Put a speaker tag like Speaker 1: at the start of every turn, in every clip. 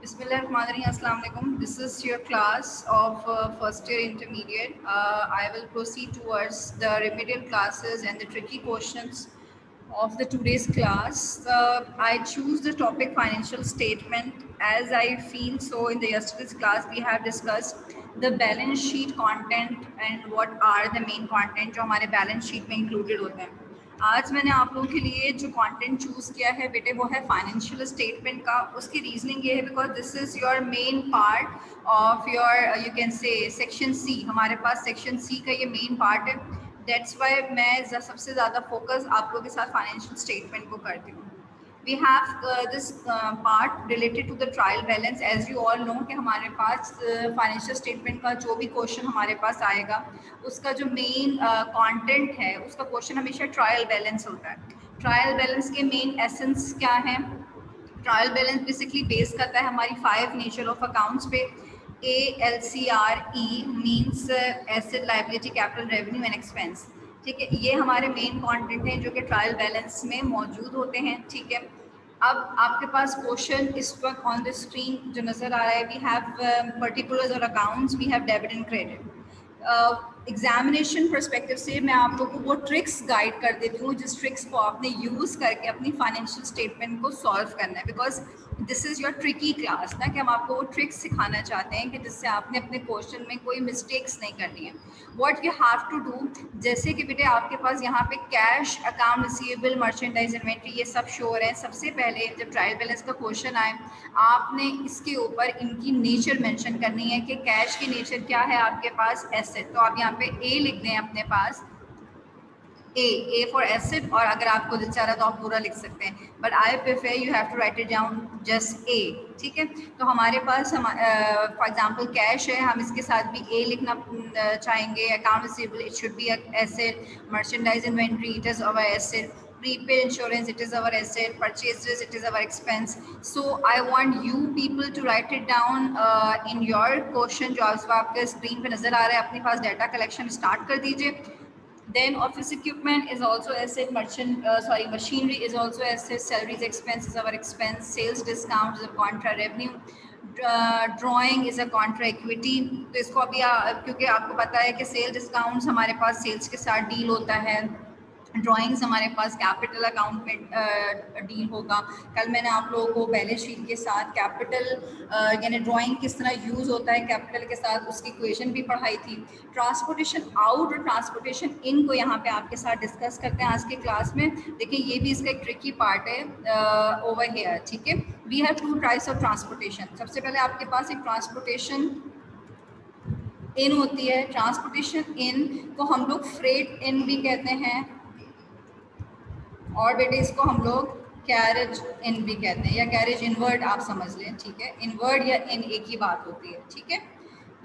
Speaker 1: Bismillahirrahmanirrahim. Assalamu alaikum. This is your class of first year intermediate. I will proceed towards the remedial classes and the tricky questions of the today's class. I choose the topic financial statement as I feel so in the yesterday's class we have discussed the balance sheet content and what are the main content जो हमारे balance sheet में included होते हैं. आज मैंने आप लोगों के लिए जो कंटेंट चूज़ किया है बेटे वो है फाइनेंशियल स्टेटमेंट का. उसकी रीजनिंग ये है because this is your main part of your you can say section C. हमारे पास सेक्शन सी का ये मेन पार्ट है. दैट्स वाई मैं सबसे ज़्यादा फोकस आप लोगों के साथ फाइनेंशियल स्टेटमेंट को करती हूँ. We have this part related to the trial balance. As you all know कि हमारे पास फाइनेंशियल स्टेटमेंट का जो भी क्वेश्चन हमारे पास आएगा उसका जो मेन कंटेंट है उसका क्वेश्चन हमेशा ट्रायल बैलेंस होता है. ट्रायल बैलेंस के मेन एसेंस क्या है? ट्रायल बैलेंस बेसिकली बेस करता है हमारी 5 नेचर ऑफ अकाउंट्स पे. ALCRE means asset, liability, capital, revenue and expense. ठीक है, ये हमारे मेन कंटेंट हैं जो कि ट्रायल बैलेंस में मौजूद होते हैं. ठीक है, अब आपके पास क्वेश्चन इस वक्त ऑन द स्क्रीन जो नज़र आ रहा है, वी हैव पर्टिकुलर्स और accounts, we have debit and credit. Examination perspective से मैं आप लोगों को वो ट्रिक्स गाइड कर देती हूँ जिस ट्रिक्स को आपने यूज़ करके अपनी फाइनेंशियल स्टेटमेंट को सॉल्व करना है. Because this is your tricky class ना, कि हम आपको वो ट्रिक्स सिखाना चाहते हैं कि जिससे आपने अपने क्वेश्चन में कोई मिस्टेक्स नहीं करनी है. What you have to do, जैसे कि बेटे आपके पास यहाँ पे cash, account receivable, merchandise, inventory ये सब श्योर है. सबसे पहले जब ट्रायल बैलेंस का क्वेश्चन आए आपने इसके ऊपर इनकी नेचर मेंशन करनी है कि कैश की नेचर क्या है आपके पास, एसेट. तो आप यहाँ पे ए लिख दें अपने पास, ए फॉर एसेट, और अगर आपको दिल चाह रहा तो आप पूरा लिख सकते हैं, but I prefer you have to write it down just a. ठीक है, तो हमारे पास फॉर एग्जांपल कैश है, हम इसके साथ भी ए लिखना चाहेंगे. Account receivable it should be asset, merchandise inventory it is our asset, prepaid insurance it is our asset, purchases it is our expense. So I want you people to write it down in your question जो आपके screen पे नज़र आ रहा है. अपने पास data collection start कर दीजिए. Then office equipment is also asset, machinery is also asset, salaries expense is our expense, sales discount is a contra revenue, drawing is a Contra equity. तो इसको अभी क्योंकि आपको पता है कि सेल डिस्काउंट्स हमारे पास सेल्स के साथ डील होता है, ड्राइंग्स हमारे पास कैपिटल अकाउंट में डील होगा. कल मैंने आप लोगों को बैलेंस शीट के साथ कैपिटल यानी ड्राइंग किस तरह यूज़ होता है कैपिटल के साथ उसकी इक्वेशन भी पढ़ाई थी. ट्रांसपोर्टेशन आउट और ट्रांसपोर्टेशन इन को यहाँ पे आपके साथ डिस्कस करते हैं आज के क्लास में. देखिए ये भी इसका एक ट्रिकी पार्ट है ओवर हियर. ठीक है, we have 2 types of transportation. सबसे पहले आपके पास एक ट्रांसपोर्टेशन इन होती है. ट्रांसपोर्टेशन इन को हम लोग फ्रेट इन भी कहते हैं और बेटे इसको हम लोग कैरेज इन भी कहते हैं, या कैरेज इनवर्ड आप समझ लें. ठीक है, इनवर्ड या इन एक ही बात होती है. ठीक है,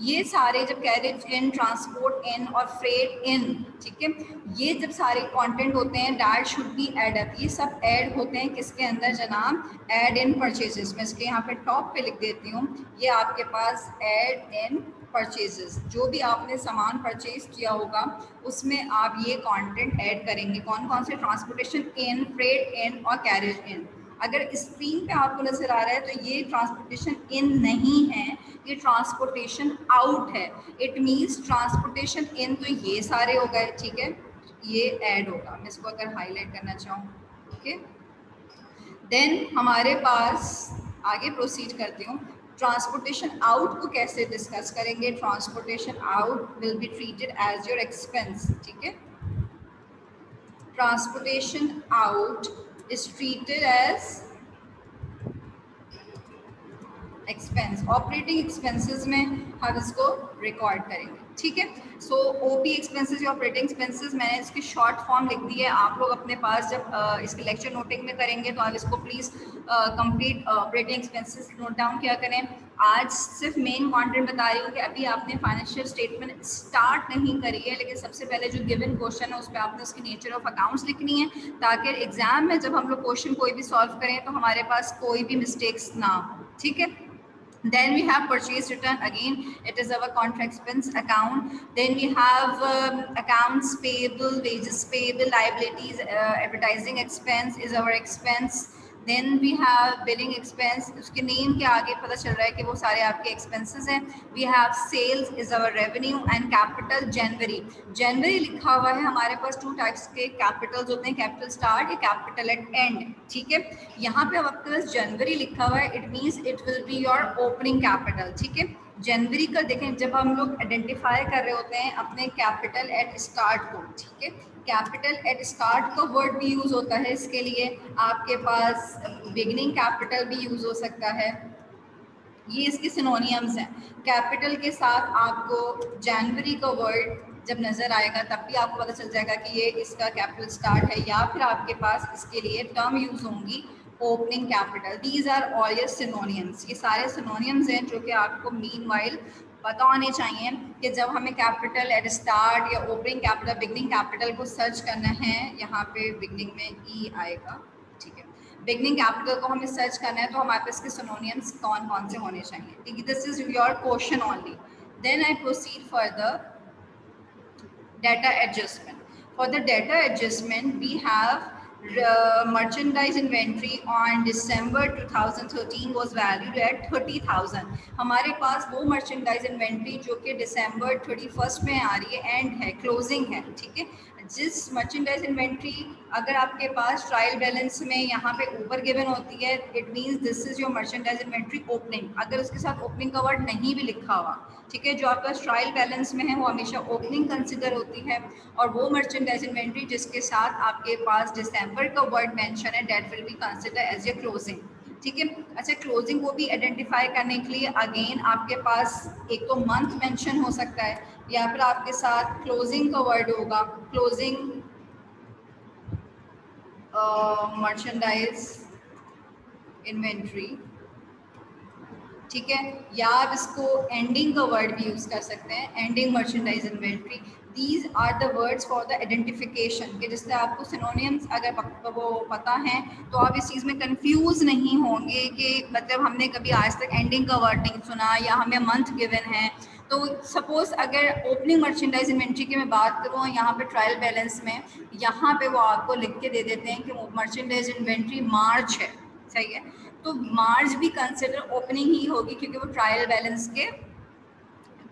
Speaker 1: ये सारे जब कैरेज इन, ट्रांसपोर्ट इन और फ्रेट इन, ठीक है, ये जब सारे कंटेंट होते हैं that should be add up. ये सब ऐड होते हैं किसके अंदर जनाब? ऐड इन परचेजेस में. इसके यहाँ पे टॉप पे लिख देती हूँ, ये आपके पास ऐड इन परचेजेस. जो भी आपने सामान परचेज किया होगा उसमें आप ये कंटेंट ऐड करेंगे. कौन कौन से? ट्रांसपोर्टेशन इन, फ्रेट इन और कैरेज इन. अगर स्क्रीन पे आपको नजर आ रहा है तो ये ट्रांसपोर्टेशन इन नहीं है, ये ट्रांसपोर्टेशन आउट है. इट मींस ट्रांसपोर्टेशन इन तो ये सारे हो गए. ठीक है, ये ऐड होगा. मैं इसको अगर हाईलाइट करना चाहूँ, ओके, देन हमारे पास आगे प्रोसीड करती हूँ. ट्रांसपोर्टेशन आउट को कैसे डिस्कस करेंगे? Transportation out will be treated as your expense. ठीक है, transportation out is treated as expense. Operating expenses में हम इसको रिकॉर्ड करेंगे. ठीक है, सो ओपी एक्सपेंसेस या ऑपरेटिंग एक्सपेंसेस मैंने इसकी शॉर्ट फॉर्म लिख दी है. आप लोग अपने पास जब इसके लेक्चर नोटिंग में करेंगे तो आप इसको please complete operating expenses note down किया करें. आज सिर्फ मेन कंटेंट बता रही हूँ कि अभी आपने फाइनेंशियल स्टेटमेंट स्टार्ट नहीं करी है, लेकिन सबसे पहले जो गिवन क्वेश्चन है उस पर आपने उसकी नेचर ऑफ अकाउंट्स लिखनी है ताकि एग्जाम में जब हम लोग क्वेश्चन कोई भी सॉल्व करें तो हमारे पास कोई भी मिस्टेक्स ना हो. ठीक है, then we have purchase return, again it is our contract expense account. Then we have accounts payable, wages payable, liabilities, advertising expense is our expense. Then we have billing expense, उसके name के आगे पता चल रहा है कि वो सारे आपके एक्सपेंसेस हैं। We have sales is our revenue and capital January. जनवरी लिखा हुआ है हमारे पास, टू टाइप्स के कैपिटल्स होते हैं, कैपिटल स्टार्ट या कैपिटल एट एंड, ठीक है। यहाँ पे अब आपके पास जनवरी लिखा हुआ है, it means it will be your opening capital, ठीक है। जनवरी का देखें, जब हम लोग आइडेंटिफाई कर रहे होते हैं अपने कैपिटल एट स्टार्ट को, ठीक है, कैपिटल एट स्टार्ट का वर्ड भी यूज़ होता है इसके लिए, आपके पास बिगनिंग कैपिटल भी यूज़ हो सकता है, ये इसके सिनोनियम्स हैं। कैपिटल के साथ आपको जनवरी का वर्ड जब नज़र आएगा तब भी आपको पता चल जाएगा कि ये इसका कैपिटल स्टार्ट है, या फिर आपके पास इसके लिए टर्म यूज़ होंगी opening capital. These are all your synonyms, ये सारे सिनोनियम्स हैं जो कि आपको मीनवाइल पता होने चाहिए कि जब हमें कैपिटल एट स्टार्ट या ओपनिंग कैपिटल, बिगनिंग कैपिटल को सर्च करना है, यहाँ पे बिगनिंग में ई आएगा, ठीक है, बिगनिंग कैपिटल को हमें सर्च करना है तो हमारे पास के सिनोनियम्स कौन कौन से होने चाहिए, ठीक है। This is your question only. Then I proceed further data adjustment. For the data adjustment, we have merchandise inventory on December 2013 was valued at 30,000. हमारे पास वो merchandise inventory जो कि December 31st में आ रही है, एंड है, क्लोजिंग है, ठीक है। जिस मर्चेंडाइज इन्वेंट्री अगर आपके पास ट्रायल बैलेंस में यहाँ पे ऊपर गिवन होती है, it means this is your merchandise inventory opening. अगर उसके साथ ओपनिंग का वर्ड नहीं भी लिखा हुआ, ठीक है, जो आपका ट्रायल बैलेंस में है वो हमेशा ओपनिंग कंसिडर होती है, और वो मर्चेंडाइज इन्वेंट्री जिसके साथ आपके पास दिसंबर का वर्ड मेंशन है, that will be consider as a closing, ठीक है। अच्छा, क्लोजिंग को भी आइडेंटिफाई करने के लिए अगेन आपके पास एक तो मंथ मेंशन हो सकता है, या फिर आपके साथ क्लोजिंग का वर्ड होगा, क्लोजिंग मर्चेंडाइज इन्वेंट्री, ठीक है, या आप इसको एंडिंग का वर्ड भी यूज़ कर सकते हैं, ending merchandise inventory. These are the words for the identification, कि जिससे आपको सिनोनियम्स अगर वो पता हैं तो आप इस चीज़ में कंफ्यूज नहीं होंगे कि मतलब हमने कभी आज तक एंडिंग का वर्ड नहीं सुना या हमें मंथ गिवन है। तो सपोज़ अगर ओपनिंग मर्चेंडाइज इन्वेंट्री की मैं बात करूँ, यहाँ पे ट्रायल बैलेंस में यहाँ पे वो आपको लिख के दे देते हैं कि वो मर्चेंडाइज इन्वेंट्री मार्च है, सही है, तो मार्च भी कंसिडर ओपनिंग ही होगी क्योंकि वो ट्रायल बैलेंस के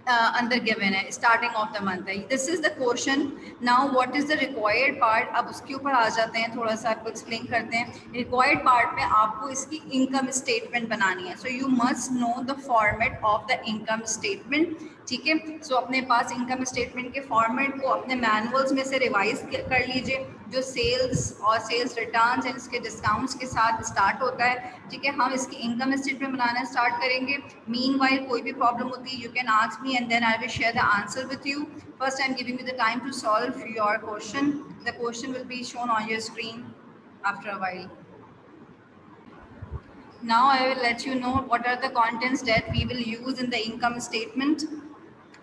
Speaker 1: अंदर गिवन है, स्टार्टिंग ऑफ द मंथ है। This is the question. Now what is the required part, अब उसके ऊपर आ जाते हैं, थोड़ा सा आपको एक्सप्लेन करते हैं। रिक्वायर्ड पार्ट में आपको इसकी इनकम स्टेटमेंट बनानी है, so you must know the format of the income statement, ठीक है। सो अपने पास इनकम स्टेटमेंट के फॉर्मेट को अपने मैनुअल्स में से रिवाइज कर लीजिए, जो सेल्स और सेल्स रिटर्न्स एंड इसके डिस्काउंट्स के साथ स्टार्ट होता है, ठीक है। हम इसकी इनकम स्टेटमेंट बनाना स्टार्ट करेंगे। मीनवाइल कोई भी प्रॉब्लम होती है, you can ask me and then I will share the answer with you. First, I am giving you the time to solve your question. The question will be shown on your screen after a while. Now, I will let you know what are the contents that we will use in the income statement.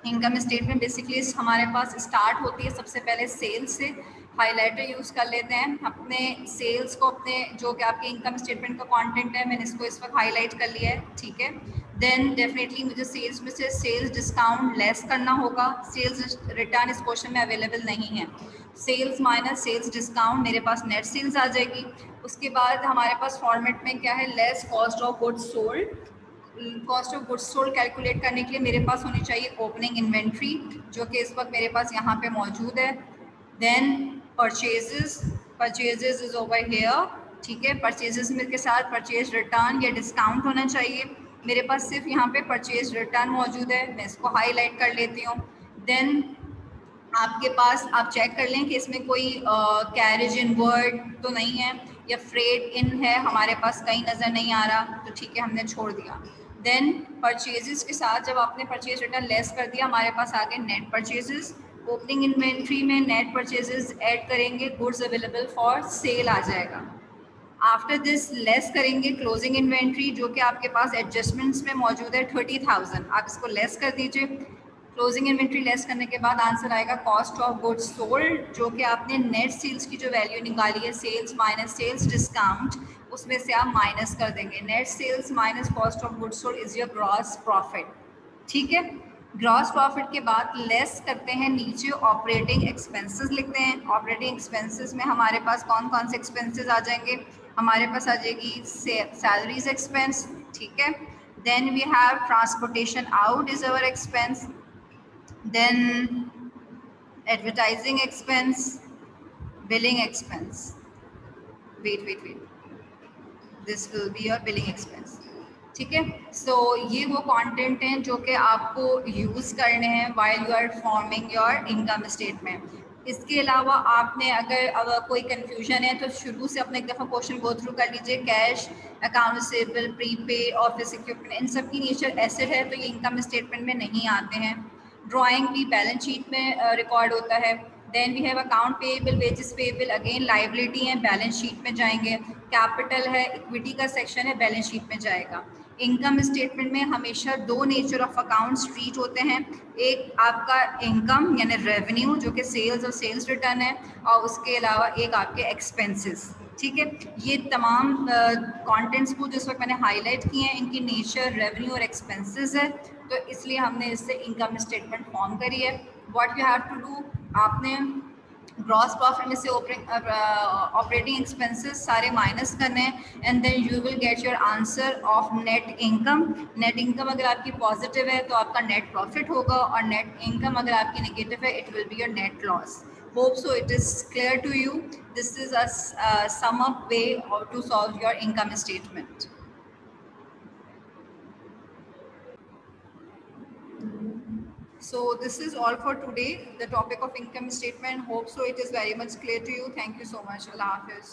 Speaker 1: Income statement basically हमारे पास start होती है सबसे पहले sales से। Highlighter use कर लेते हैं अपने सेल्स को, अपने जो कि आपके इनकम स्टेटमेंट का कंटेंट है, मैंने इसको इस वक्त हाईलाइट कर लिया है, ठीक है। देन डेफिनेटली मुझे सेल्स में से सेल्स डिस्काउंट लेस करना होगा। सेल्स रिटर्न इस क्वेश्चन में अवेलेबल नहीं है। सेल्स माइनस सेल्स डिस्काउंट, मेरे पास नेट सेल्स आ जाएगी। उसके बाद हमारे पास फॉर्मेट में क्या है, less cost of goods sold. Cost of goods sold calculate करने के लिए मेरे पास होनी चाहिए ओपनिंग इन्वेंट्री, जो कि इस वक्त मेरे पास यहाँ पे मौजूद है। Then purchases, purchases is over here, ठीक है। परचेजेस में के साथ परचेज रिटर्न या डिस्काउंट होना चाहिए। मेरे पास सिर्फ यहाँ पे परचेज रिटर्न मौजूद है, मैं इसको हाईलाइट कर लेती हूँ। देन आपके पास आप चेक कर लें कि इसमें कोई कैरेज इन वर्ड तो नहीं है, या फ्रेड इन है, हमारे पास कहीं नज़र नहीं आ रहा, तो ठीक है, हमने छोड़ दिया। देन परचेजेस के साथ जब आपने परचेज रिटर्न लेस कर दिया, हमारे पास आ गए नेट परचेजेस। ओपनिंग इन्वेंट्री में नेट परचेजेस ऐड करेंगे, गुड्स अवेलेबल फॉर सेल आ जाएगा। आफ्टर दिस लेस करेंगे क्लोजिंग इन्वेंट्री, जो कि आपके पास एडजस्टमेंट्स में मौजूद है 30,000, आप इसको लेस कर दीजिए। क्लोजिंग इन्वेंट्री लेस करने के बाद आंसर आएगा कॉस्ट ऑफ गुड्स सोल्ड, जो कि आपने नेट सेल्स की जो वैल्यू निकाली है, सेल्स माइनस सेल्स डिस्काउंट, उसमें से आप माइनस कर देंगे। Net sales minus cost of goods sold is your gross profit, ठीक है। ग्रॉस प्रॉफिट के बाद लेस करते हैं नीचे ऑपरेटिंग एक्सपेंसेस लिखते हैं। ऑपरेटिंग एक्सपेंसेस में हमारे पास कौन कौन से एक्सपेंसेस आ जाएंगे, हमारे पास आ जाएगी सैलरीज एक्सपेंस, ठीक है। Then we have transportation out is our expense, then advertising expense, billing expense, wait, this will be your billing expense, ठीक है। सो ये वो कंटेंट हैं जो कि आपको यूज़ करने हैं while you are forming your income statement. इसके अलावा आपने अगर कोई कंफ्यूजन है तो शुरू से अपने एक दफ़ा क्वेश्चन गो थ्रू कर लीजिए। Cash, account receivable, prepaid, office equipment, इन सब की नेचर एसेट है तो ये इनकम स्टेटमेंट में नहीं आते हैं। ड्राइंग भी बैलेंस शीट में रिकॉर्ड होता है। Then we have account payable, wages payable, again liability है, बैलेंस शीट में जाएंगे। कैपिटल है, इक्विटी का सेक्शन है, बैलेंस शीट में जाएगा। इनकम स्टेटमेंट में हमेशा दो नेचर ऑफ अकाउंट्स ट्रीट होते हैं। एक आपका इनकम यानी रेवेन्यू जो कि सेल्स और सेल्स रिटर्न है, और उसके अलावा एक आपके एक्सपेंसेस, ठीक है। ये तमाम कंटेंट्स को जिस वक्त मैंने हाईलाइट किए हैं इनकी नेचर रेवेन्यू और एक्सपेंसेस है, तो इसलिए हमने इससे इनकम स्टेटमेंट फॉर्म करी है। What you have to do, आपने ग्रॉस प्रॉफिट में से ऑपरेटिंग एक्सपेंसेस सारे माइनस करने हैं, and then you will get your answer of net income. Net income अगर आपकी पॉजिटिव है तो आपका नेट प्रॉफिट होगा, और नेट इनकम अगर आपकी नेगेटिव है it will be your net loss. Hope so it is clear to you. This is a sum up way to solve your income statement. So this is all for today, the topic of income statement. Hope so it is very much clear to you. Thank you so much. Allah Hafiz.